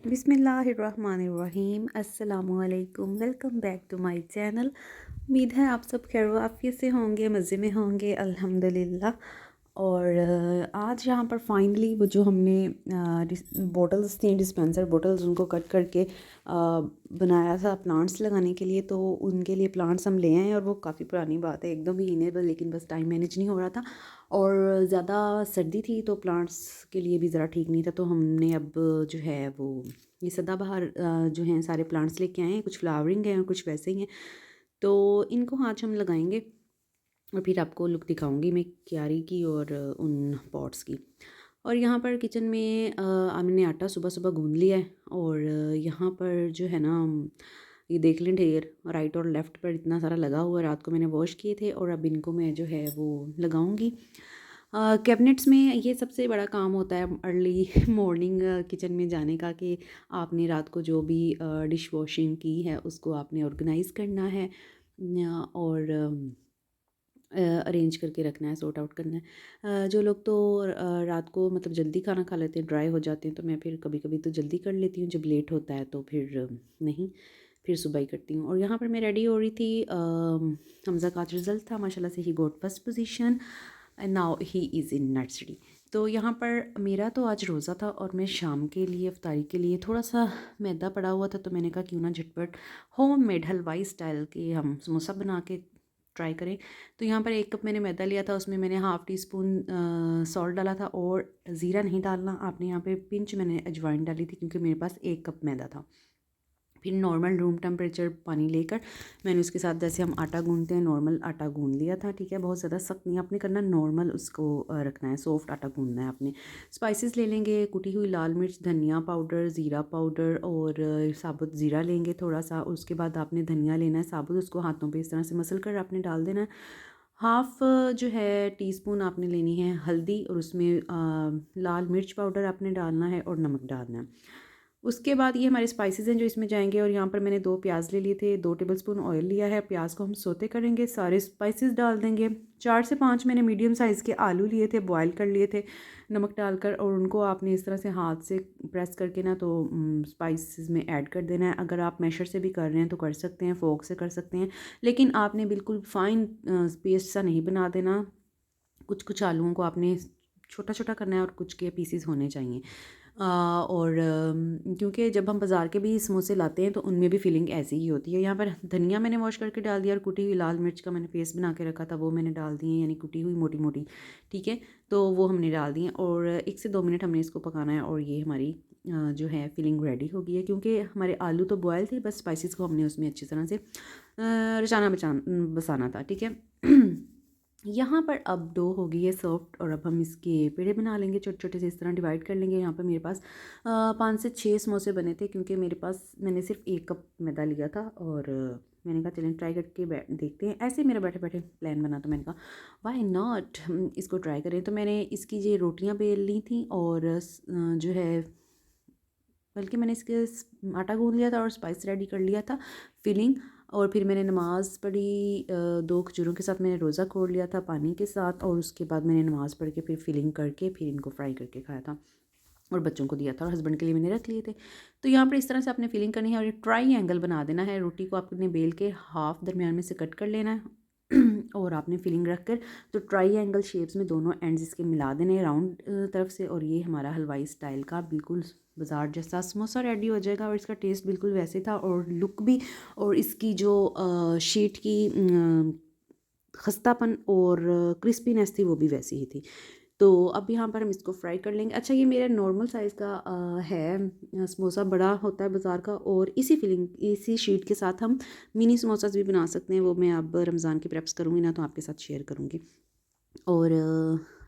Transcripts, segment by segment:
बिस्मिल्लाहिर्रहमानिर्रहीम अस्सलामुअलैकुम। Welcome back to my channel. उम्मीद है आप सब खैर आफियत से होंगे, मज़े में होंगे, अल्हम्दुलिल्लाह। और आज यहाँ पर फाइनली वो जो हमने बॉटल्स थी, डिस्पेंसर बॉटल्स, उनको कट करके बनाया था प्लांट्स लगाने के लिए। तो उनके लिए प्लांट्स हम ले आए हैं और वो काफ़ी पुरानी बात है, 1-2 महीने बस, लेकिन बस टाइम मैनेज नहीं हो रहा था और ज़्यादा सर्दी थी तो प्लांट्स के लिए भी ज़रा ठीक नहीं था। तो हमने अब जो है वो ये सदाबहार जो हैं सारे प्लांट्स लेके आए हैं। कुछ फ्लावरिंग हैं और कुछ वैसे ही हैं। तो इनको आज हम लगाएंगे और फिर आपको लुक दिखाऊंगी मैं क्यारी की और उन पॉट्स की। और यहाँ पर किचन में हमने आटा सुबह सुबह गूंद लिया है। और यहाँ पर जो है ना, ये देख लें ढेर राइट और लेफ़्ट पर इतना सारा लगा हुआ है। रात को मैंने वॉश किए थे और अब इनको मैं जो है वो लगाऊंगी। कैबिनेट्स में ये सबसे बड़ा काम होता है अर्ली मॉर्निंग किचन में जाने का, कि आपने रात को जो भी डिश वॉशिंग की है उसको आपने ऑर्गेनाइज़ करना है और अरेंज करके रखना है, सॉर्ट आउट करना है। जो लोग तो रात को मतलब जल्दी खाना खा लेते हैं, ड्राई हो जाते हैं, तो मैं फिर कभी कभी तो जल्दी कर लेती हूँ। जब लेट होता है तो फिर नहीं, फिर सुबह ही करती हूँ। और यहाँ पर मैं रेडी हो रही थी। हमज़ा का रिज़ल्ट था, माशाल्लाह से he got first position and now he is in nursery. तो यहाँ पर मेरा तो आज रोज़ा था और मैं शाम के लिए इफ्तारी के लिए थोड़ा सा मैदा पड़ा हुआ था, तो मैंने कहा क्यों ना झटपट होम मेड हलवाई स्टाइल के हम समोसा बना के ट्राई करें। तो यहाँ पर 1 कप मैंने मैदा लिया था, उसमें मैंने हाफ़ टी स्पून सॉल्ट डाला था और ज़ीरा नहीं डालना आपने, यहाँ पे पिंच मैंने अजवाइन डाली थी क्योंकि मेरे पास 1 कप मैदा था। फिर नॉर्मल रूम टेम्परेचर पानी लेकर मैंने उसके साथ जैसे हम आटा गूंदते हैं नॉर्मल आटा गूंद लिया था। ठीक है, बहुत ज़्यादा सख्त नहीं आपने करना, नॉर्मल उसको रखना है, सॉफ्ट आटा गूंदना है आपने। स्पाइसेस ले लेंगे, कुटी हुई लाल मिर्च, धनिया पाउडर, ज़ीरा पाउडर और साबुत ज़ीरा लेंगे थोड़ा सा। उसके बाद आपने धनिया लेना है साबुत, उसको हाथों पे इस तरह से मसल कर आपने डाल देना है। हाफ़ जो है टीस्पून आपने लेनी है हल्दी और उसमें लाल मिर्च पाउडर आपने डालना है और नमक डालना है। उसके बाद ये हमारे स्पाइसेस हैं जो इसमें जाएंगे। और यहाँ पर मैंने 2 प्याज ले लिए थे, 2 टेबलस्पून ऑयल लिया है। प्याज को हम सोते करेंगे, सारे स्पाइसेस डाल देंगे। 4 से 5 मैंने मीडियम साइज़ के आलू लिए थे, बॉयल कर लिए थे नमक डालकर, और उनको आपने इस तरह से हाथ से प्रेस करके ना तो स्पाइसेस में ऐड कर देना है। अगर आप मैशर से भी कर रहे हैं तो कर सकते हैं, फोक से कर सकते हैं, लेकिन आपने बिल्कुल फ़ाइन पेस्ट सा नहीं बना देना। कुछ कुछ आलूओं को आपने छोटा छोटा करना है और कुछ के पीसीज होने चाहिए। और क्योंकि जब हम बाज़ार के भी समोसे लाते हैं तो उनमें भी फिलिंग ऐसी ही होती है। यहाँ पर धनिया मैंने वॉश करके डाल दिया और कुटी हुई लाल मिर्च का मैंने पेस्ट बना के रखा था, वो मैंने डाल दी है, यानी कुटी हुई मोटी मोटी। ठीक है, तो वो हमने डाल दी है और 1 से 2 मिनट हमने इसको पकाना है। और ये हमारी जो है फिलिंग रेडी हो गई है, क्योंकि हमारे आलू तो बॉयल थे, बस स्पाइसेस को हमने उसमें अच्छी तरह से रचाना बसाना था। ठीक है। यहाँ पर अब डो हो गई है सॉफ्ट और अब हम इसके पेड़े बना लेंगे, छोटे छोटे से इस तरह डिवाइड कर लेंगे। यहाँ पर मेरे पास 5 से 6 समोसे बने थे, क्योंकि मेरे पास मैंने सिर्फ 1 कप मैदा लिया था। और मैंने कहा चलें ट्राई करके देखते हैं। ऐसे ही मेरा बैठे बैठे प्लान बना, तो मैंने कहा वाई नॉट इसको ट्राई करें। तो मैंने इसकी ये रोटियाँ बेल ली थी और जो है बल्कि मैंने इसके आटा गूंद लिया था और स्पाइस रेडी कर लिया था, फिलिंग। और फिर मैंने नमाज़ पढ़ी, 2 खजूरों के साथ मैंने रोज़ा खोल लिया था पानी के साथ, और उसके बाद मैंने नमाज़ पढ़ के फिर फिलिंग करके फिर इनको फ्राई करके खाया था और बच्चों को दिया था और हस्बैंड के लिए मैंने रख लिए थे। तो यहाँ पर इस तरह से आपने फिलिंग करनी है और ये ट्राई एंगल बना देना है। रोटी को आपने बेल के हाफ दरमियान में से कट कर लेना है और आपने फिलिंग रख कर तो ट्राई एंगल शेप्स में दोनों एंड्स इसके मिला देने राउंड तरफ से, और ये हमारा हलवाई स्टाइल का बिल्कुल बाज़ार जैसा समोसा रेडी हो जाएगा। और इसका टेस्ट बिल्कुल वैसे था और लुक भी, और इसकी जो शीट की खस्तापन और क्रिस्पीनेस थी वो भी वैसी ही थी। तो अब यहाँ पर हम इसको फ्राई कर लेंगे। अच्छा, ये मेरा नॉर्मल साइज़ का है समोसा, बड़ा होता है बाज़ार का, और इसी फिलिंग इसी शीट के साथ हम मिनी समोसास भी बना सकते हैं। वो मैं अब रमज़ान की प्रेप्स करूँगी ना तो आपके साथ शेयर करूँगी। और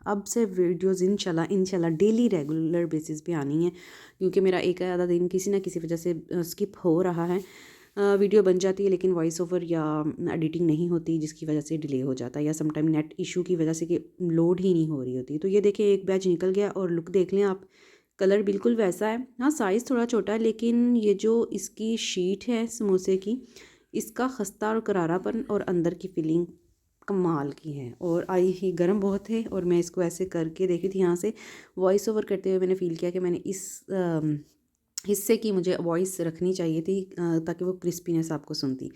अब से वीडियोज़ इंशाल्लाह इंशाल्लाह डेली रेगुलर बेसिस पे आनी है, क्योंकि मेरा एक आधा दिन किसी ना किसी वजह से स्किप हो रहा है। वीडियो बन जाती है लेकिन वॉइस ओवर या एडिटिंग नहीं होती, जिसकी वजह से डिले हो जाता है, या समटाइम नेट इशू की वजह से कि लोड ही नहीं हो रही होती। तो ये देखिए एक बैच निकल गया और लुक देख लें आप, कलर बिल्कुल वैसा है। हाँ, साइज़ थोड़ा छोटा है, लेकिन ये जो इसकी शीट है समोसे की, इसका खस्ता और करारापन और अंदर की फिलिंग कमाल की है। और आई ही गर्म बहुत है और मैं इसको ऐसे करके देखी थी यहाँ से, वॉइस ओवर करते हुए मैंने फ़ील किया कि मैंने इस हिस्से की मुझे वॉइस रखनी चाहिए थी ताकि वो क्रिस्पीनेस आपको सुनती।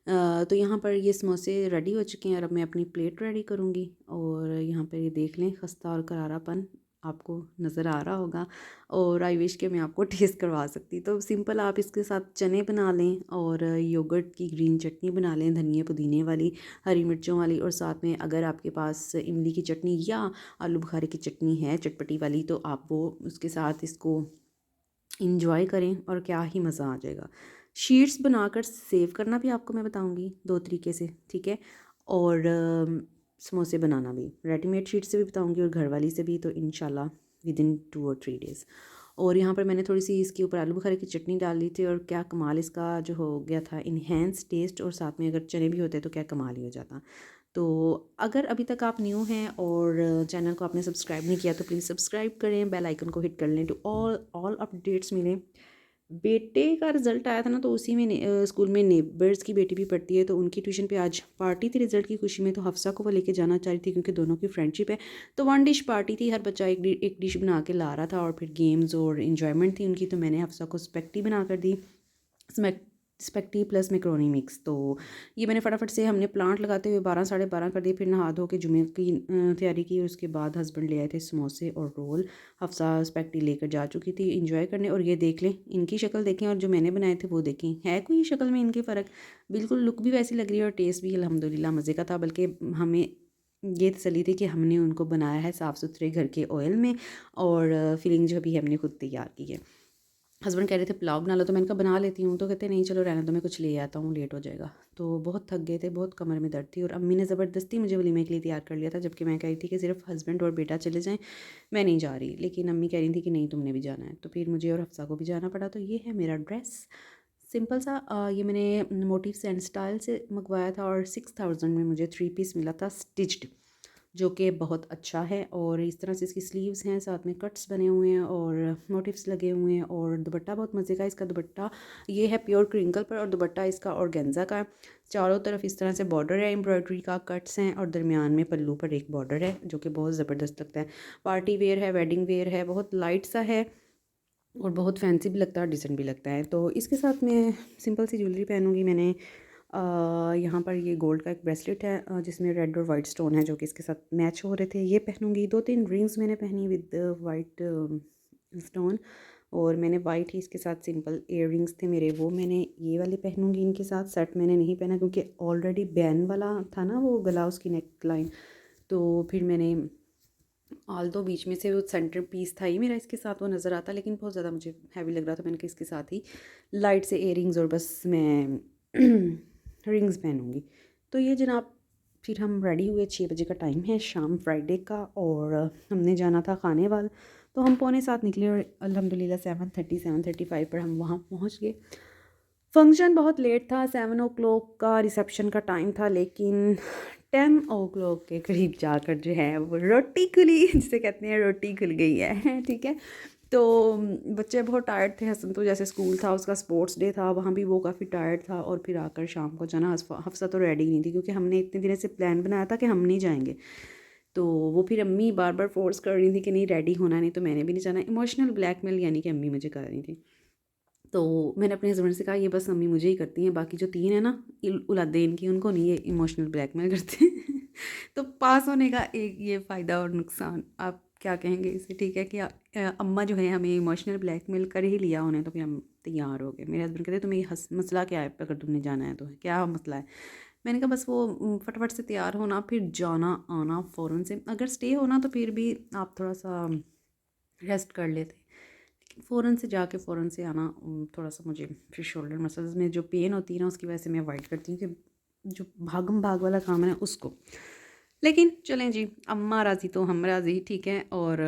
तो यहाँ पर ये समोसे रेडी हो चुके हैं और अब मैं अपनी प्लेट रेडी करूँगी। और यहाँ पर ये देख लें, खस्ता और करारापन आपको नज़र आ रहा होगा और आई विश के मैं आपको टेस्ट करवा सकती। तो सिंपल आप इसके साथ चने बना लें और योगर्ट की ग्रीन चटनी बना लें, धनिया पुदीने वाली, हरी मिर्चों वाली, और साथ में अगर आपके पास इमली की चटनी या आलू बुखारे की चटनी है चटपटी वाली तो आप वो उसके साथ इसको इंजॉय करें और क्या ही मज़ा आ जाएगा। शीट्स बनाकर सेव करना भी आपको मैं बताऊंगी 2 तरीके से, ठीक है। और समोसे बनाना भी रेडीमेड शीट से भी बताऊंगी और घर वाली से भी, तो इंशाल्लाह विद इन 2 और 3 डेज़। और यहाँ पर मैंने थोड़ी सी इसके ऊपर आलू बुखारे की चटनी डाल ली थी और क्या कमाल इसका जो हो गया था, इन्हेंस टेस्ट, और साथ में अगर चने भी होते तो क्या कमाल ही हो जाता। तो अगर अभी तक आप न्यू हैं और चैनल को आपने सब्सक्राइब नहीं किया तो प्लीज़ सब्सक्राइब करें, बेल आइकन को हिट कर लें टू ऑल अपडेट्स मिलें। बेटे का रिज़ल्ट आया था ना, तो उसी में स्कूल में नेबर्स की बेटी भी पढ़ती है, तो उनकी ट्यूशन पे आज पार्टी थी रिज़ल्ट की खुशी में, तो हफ्सा को वो लेके जाना चाह रही थी क्योंकि दोनों की फ्रेंडशिप है। तो 1 डिश पार्टी थी, हर बच्चा एक डिश बना के ला रहा था और फिर गेम्स और इन्जॉयमेंट थी उनकी। तो मैंने हफ्सा को स्पेक्टी बना कर दी, स्पेक्टी प्लस मैक्रोनी मिक्स। तो ये मैंने फटाफट से, हमने प्लांट लगाते हुए 12 साढ़े 12 कर दिए, फिर नहा धो के जुमे की तैयारी की। उसके बाद हस्बैंड ले आए थे समोसे और रोल, हफ्सा स्पेक्टी लेकर जा चुकी थी इंजॉय करने। और ये देख लें, इनकी शक्ल देखें और जो मैंने बनाए थे वो देखें, है कोई शक्ल में इनके फ़र्क? बिल्कुल लुक भी वैसी लग रही है और टेस्ट भी अल्हम्दुलिल्लाह मज़े का था। बल्कि हमें ये तसल्ली थी कि हमने उनको बनाया है साफ़ सुथरे घर के ऑयल में, और फीलिंग जो भी हमने खुद तैयार की है। हस्बैंड कह रहे थे पुलाव बना लो, तो मैंने कहा बना लेती हूँ, तो कहते नहीं चलो रहने दो, मैं कुछ ले आता हूँ, लेट हो जाएगा। तो बहुत थक गए थे, बहुत कमर में दर्द थी और अम्मी ने ज़बरदस्ती मुझे वलीमे के लिए तैयार कर लिया था, जबकि मैं कह रही थी कि सिर्फ हस्बैंड और बेटा चले जाएं, मैं नहीं जा रही। लेकिन अम्मी कह रही थी कि नहीं तुमने भी जाना है, तो फिर मुझे और हफ्सा को भी जाना पड़ा। तो ये है मेरा ड्रेस, सिंपल सा। ये मैंने मोटिव्स एंड स्टाइल से मंगवाया था और 6000 में मुझे 3 पीस मिला था स्टिच्ड, जो कि बहुत अच्छा है। और इस तरह से इसकी स्लीव्स हैं, साथ में कट्स बने हुए हैं और मोटिव्स लगे हुए हैं। और दुपट्टा बहुत मज़े का, इसका दुपट्टा ये है प्योर क्रिंकल पर, और दुपट्टा इसका ऑर्गेन्जा का है। चारों तरफ इस तरह से बॉर्डर है एम्ब्रॉयडरी का, कट्स हैं, और दरमियान में पल्लू पर एक बॉर्डर है जो कि बहुत ज़बरदस्त लगता है। पार्टी वेयर है, वेडिंग वेयर है, बहुत लाइट सा है और बहुत फैंसी भी लगता है और डिसेंट भी लगता है। तो इसके साथ मैं सिंपल सी ज्वेलरी पहनूंगी। मैंने यहाँ पर ये गोल्ड का एक ब्रेसलेट है जिसमें रेड और वाइट स्टोन है जो कि इसके साथ मैच हो रहे थे, ये पहनूंगी। 2-3 रिंग्स मैंने पहनी विद वाइट स्टोन, और मैंने वाइट ही इसके साथ सिंपल इयर रिंग्स थे मेरे, वो मैंने ये वाले पहनूंगी इनके साथ। सेट मैंने नहीं पहना क्योंकि ऑलरेडी बैन वाला था ना वो गला, उसकी नेक लाइन। तो फिर मैंने ऑल दो बीच में से वो सेंटर पीस था ही मेरा इसके साथ, वो नज़र आता, लेकिन बहुत ज़्यादा मुझे हैवी लग रहा था, मैंने कहा इसके साथ ही लाइट से इयररिंग्स और बस मैं रिंग्स पहनूंगी। तो ये जनाब, फिर हम रेडी हुए, 6 बजे का टाइम है शाम फ्राइडे का, और हमने जाना था खाने वाल। तो हम 6:45 निकले और अल्हम्दुलिल्लाह 7:35 पर हम वहाँ पहुँच गए। फंक्शन बहुत लेट था, 7 o'clock का रिसेप्शन का टाइम था, लेकिन 10 o'clock के करीब जाकर जो है वो रोटी खुली, जिसे कहते हैं रोटी खुल गई है ठीक है। तो बच्चे बहुत टायर्ड थे, हसन तो जैसे स्कूल था उसका स्पोर्ट्स डे था, वहाँ भी वो काफ़ी टायर्ड था। और फिर आकर शाम को जाना, हफ्सा तो रेडी नहीं थी क्योंकि हमने इतने दिनों से प्लान बनाया था कि हम नहीं जाएंगे। तो वो फिर अम्मी बार बार फोर्स कर रही थी कि नहीं रेडी होना, नहीं तो मैंने भी नहीं जाना, इमोशनल ब्लैकमेल यानी कि अम्मी मुझे कर रही थी। तो मैंने अपने हस्बैंड से कहा ये बस मम्मी मुझे ही करती हैं, बाकी जो 3 है ना औलादे इनकी, उनको नहीं ये इमोशनल ब्लैकमेल करते तो पास होने का एक ये फ़ायदा और नुकसान, आप क्या कहेंगे इसे, ठीक है कि अम्मा जो है हमें इमोशनल ब्लैकमेल कर ही लिया उन्हें, तो फिर हम तैयार हो गए। मेरे हस्बैंड कहते तुम्हें ये मसला क्या है, अगर तुमने जाना है तो क्या मसला है। मैंने कहा बस वो फटाफट से तैयार होना, फिर जाना आना फ़ौरन से। अगर स्टे होना तो फिर भी आप थोड़ा सा रेस्ट कर लेते, फ़ौरन से जाके फ़ौरन से आना थोड़ा सा मुझे फिर शोल्डर मसल्स में जो पेन होती है ना उसकी वजह से मैं अवॉइड करती हूँ कि जो भागम भाग वाला काम है ना उसको। लेकिन चलें जी, अम्मा राज़ी तो हम राज़ी, ठीक है। और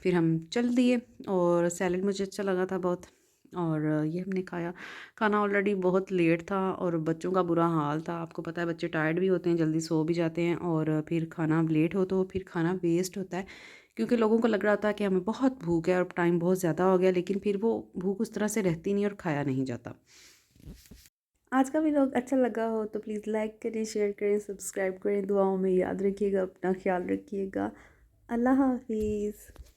फिर हम चल दिए, और सैलड मुझे अच्छा लगा था बहुत, और ये हमने खाया। खाना ऑलरेडी बहुत लेट था और बच्चों का बुरा हाल था, आपको पता है बच्चे टायर्ड भी होते हैं, जल्दी सो भी जाते हैं, और फिर खाना लेट हो तो फिर खाना वेस्ट होता है, क्योंकि लोगों को लग रहा था कि हमें बहुत भूख है और टाइम बहुत ज़्यादा हो गया, लेकिन फिर वो भूख उस तरह से रहती नहीं और खाया नहीं जाता। आज का व्लॉग अच्छा लगा हो तो प्लीज़ लाइक करें, शेयर करें, सब्सक्राइब करें, दुआओं में याद रखिएगा, अपना ख्याल रखिएगा। अल्लाह हाफिज़।